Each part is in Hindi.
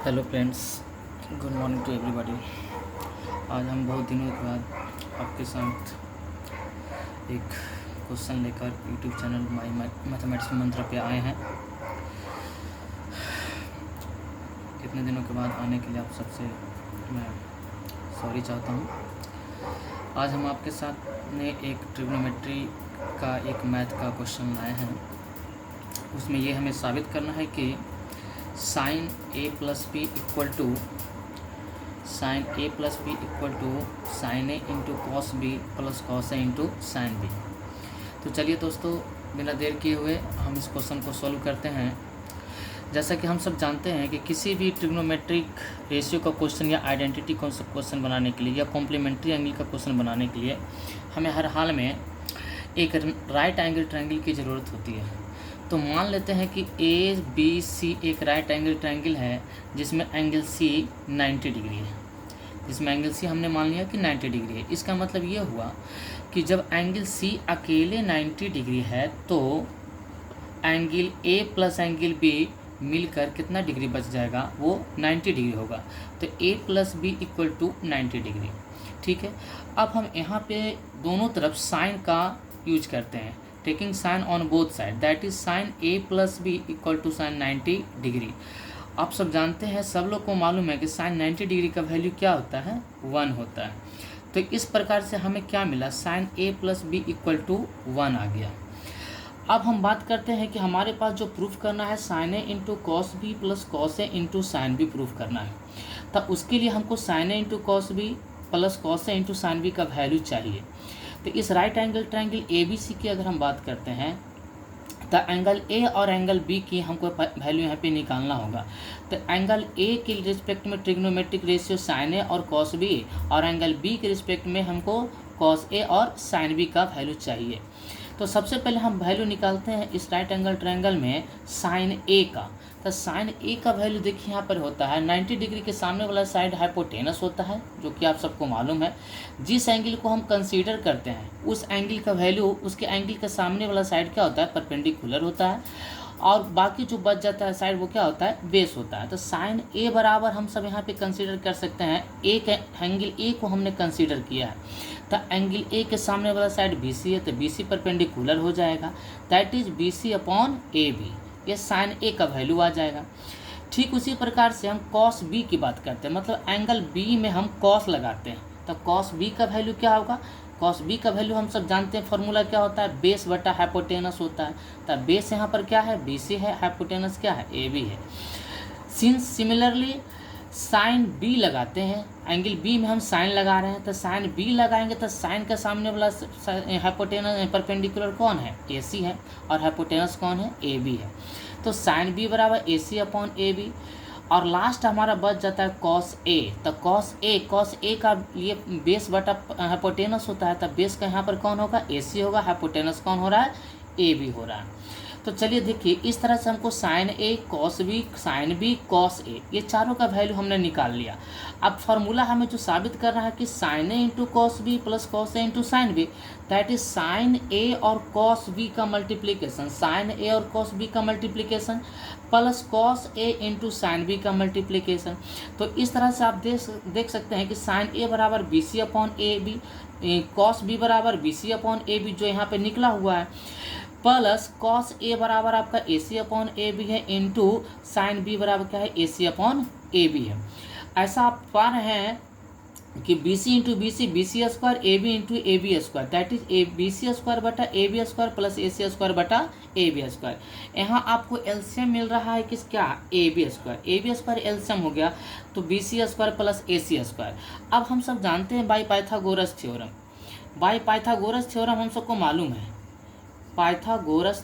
Hello friends, good morning to everybody. आज हम बहुत दिनों के बाद आपके साथ एक क्वेश्चन लेकर यूट्यूब चैनल माई मैथमेटिक्स मंत्र पे आए हैं। इतने दिनों के बाद आने के लिए आप सबसे मैं सॉरी चाहता हूँ। आज हम आपके साथ ने एक ट्रिग्नोमेट्री का एक मैथ का क्वेश्चन लाए हैं। उसमें ये हमें साबित करना है कि sine A plus B equal to sine A into cos B plus cos A into sine B. तो चलिए दोस्तों, बिना देर किए हुए हम इस क्वेश्चन को सॉल्व करते हैं। जैसा कि हम सब जानते हैं कि किसी भी ट्रिग्नोमेट्रिक रेशियो का क्वेश्चन या आइडेंटिटी क्वेश्चन बनाने के लिए या कॉम्प्लीमेंट्री एंगल का क्वेश्चन बनाने के लिए हमें हर हाल में एक राइट एंगल ट्रायंगल की ज़रूरत होती है। तो मान लेते हैं कि ए बी सी एक राइट एंगल ट्रायंगल है जिसमें एंगल सी 90 डिग्री है। जिसमें एंगल सी हमने मान लिया कि 90 डिग्री है। इसका मतलब ये हुआ कि जब एंगल सी अकेले 90 डिग्री है तो angle A plus angle B मिलकर कितना डिग्री बच जाएगा, वो 90 डिग्री होगा। तो A plus B equal to 90 degree. ठीक है, अब हम यहाँ पे दोनों तरफ साइन का यूज करते हैं, taking sine on both side, that is sine A plus B equal to sine 90 degree. आप सब जानते हैं, सब लोग को मालूम है कि साइन 90 डिग्री का वैल्यू क्या होता है, 1 होता है। तो इस प्रकार से हमें क्या मिला, sine A plus B equal to 1 आ गया। अब हम बात करते हैं कि हमारे पास जो प्रूफ करना है sine A into cos B plus cos A into sine B proof करना है। तब उसके लिए हमको sine A into cos B plus cos A into sine B का वैल्यू चाहिए। तो इस right angle triangle A B C की अगर हम बात करते हैं तो एंगल ए और एंगल बी की हमको वैल्यू यहाँ पे निकालना होगा। तो एंगल ए के रिस्पेक्ट में ट्रिग्नोमेट्रिक रेशियो साइन ए और कॉस बी, और एंगल बी के रिस्पेक्ट में हमको कॉस ए और साइन बी का वैल्यू चाहिए। तो सबसे पहले हम वैल्यू निकालते हैं इस राइट एंगल ट्रायंगल में साइन ए का। तो साइन ए का वैल्यू देखिए यहाँ पर होता है 90 डिग्री के सामने वाला साइड हाइपोटेनस होता है, जो कि आप सबको मालूम है। जिस एंगल को हम कंसीडर करते हैं उस एंगल का वैल्यू उसके एंगल के सामने वाला साइड क्या होता है, परपेंडिकुलर होता है, और बाकी जो बच जाता है साइड वो क्या होता है, बेस होता है। तो साइन ए बराबर हम सब यहाँ पे कंसीडर कर सकते हैं, एक एंगल ए को हमने कंसीडर किया है। तो एंगल ए के सामने वाला साइड बी सी है, तो बी सी परपेंडिकुलर हो जाएगा, that is B C upon A B. ये साइन ए का वैल्यू आ जाएगा। ठीक उसी प्रकार से हम कॉस बी की बात करते हैं, मतलब एंगल बी में हम कॉस लगाते हैं। तो कॉस बी का वैल्यू क्या होगा, कॉस बी का वैल्यू हम सब जानते हैं, फॉर्मूला क्या होता है, बेस बटा हाइपोटेनस होता है। तो बेस यहाँ पर क्या है, बी सी है, हाइपोटेनस क्या है, ए बी है। सिमिलरली साइन बी लगाते हैं, एंगल बी में हम साइन लगा रहे हैं, तो साइन बी लगाएंगे तो साइन के सामने वाला हाइपोटेनस परपेंडिकुलर कौन है, ए सी है, और हाइपोटेनस कौन है, ए बी है। तो साइन बी बराबर A C upon A B. और लास्ट हमारा बच जाता है कॉस ए। तो कॉस ए का ये बेस बटा हाइपोटेनस होता है, तब बेस का यहाँ पर कौन होगा, ए सी होगा, हाइपोटेनस कौन हो रहा है, ए बी हो रहा है। तो चलिए देखिए, इस तरह से हमको sine A cos B sine B cos A ये चारों का वैल्यू हमने निकाल लिया। अब फार्मूला हमें जो साबित करना है कि sine A into cos B plus cos A into sine B, that is sine A और कॉस बी का मल्टीप्लीकेशन, साइन ए और कॉस बी का multiplication plus cos A into sine B का मल्टीप्लीकेशन। तो इस तरह से आप देख सकते हैं कि साइन ए बराबर B C upon A B, cos B बराबर B C upon A B जो यहाँ पे निकला हुआ है, प्लस कॉस ए बराबर आपका ए सी अपॉन ए बी है, इंटू साइन बी बराबर क्या है, ए सी अपॉन ए बी है। ऐसा आप पा रहे हैं कि B C into B C square, A B into A B square, that is A B C square बटा A B square plus A C square बटा ए बी स्क्वायर। यहाँ आपको एलसीएम मिल रहा है किस, क्या, ए बी स्क्वायर एलसीएम हो गया, तो B C square plus A C square. अब हम सब जानते हैं बाई पाइथागोरस थ्योरम हम सबको मालूम है। पाइथागोरस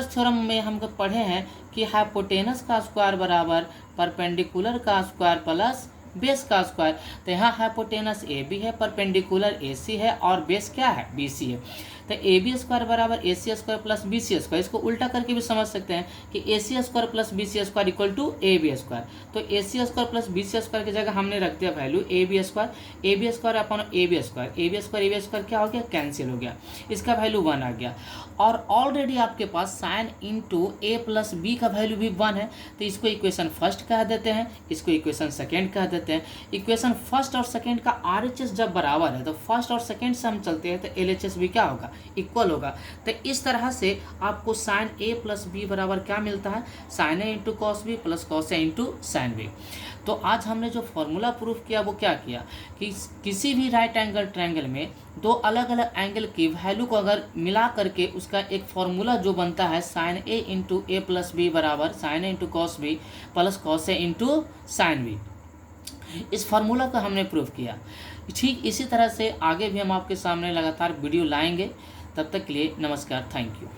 थ्योरम में हम पढ़े हैं कि हाइपोटेनस का स्क्वायर बराबर परपेंडिकुलर का स्क्वायर प्लस बेस का स्क्वायर। तो यहाँ हाइपोटेनस ए बी है, परपेंडिकुलर ए सी है, और बेस क्या है, बी सी है। तो ए बी स्क्वायर बराबर A C square plus B C square, इसको उल्टा करके भी समझ सकते हैं कि A C square plus B C square equal to A B square. तो A C square plus B C square की जगह हमने रख दिया value A B square upon A B square क्या हो गया, कैंसिल हो गया, इसका वैल्यू 1 आ गया। और ऑलरेडी आपके पास sine into A plus B का वैल्यू भी 1 है, तो इसको इक्वेशन फर्स्ट कह देते हैं, इसको इक्वेशन सेकेंड कह देते हैं। इक्वेशन फर्स्ट और सेकेंड का RHS जब बराबर है तो फर्स्ट और सेकेंड से हम चलते हैं तो LHS भी क्या होगा, इक्वल होगा। तो इस तरह से आपको साइन ए प्लस बी बराबर क्या मिलता है, sine A into cos B plus cos A into sine B. तो आज हमने जो फॉर्मूला प्रूफ किया वो क्या किया कि किसी भी राइट एंगल ट्रायंगल में दो अलग अलग एंगल की वैल्यू को अगर मिला करके उसका एक फॉर्मूला जो बनता है sine A into A plus B बराबर sine A into cos B plus cos A into sine B, इस फार्मूला को हमने प्रूफ किया। ठीक इसी तरह से आगे भी हम आपके सामने लगातार वीडियो लाएंगे। तब तक के लिए नमस्कार, थैंक यू।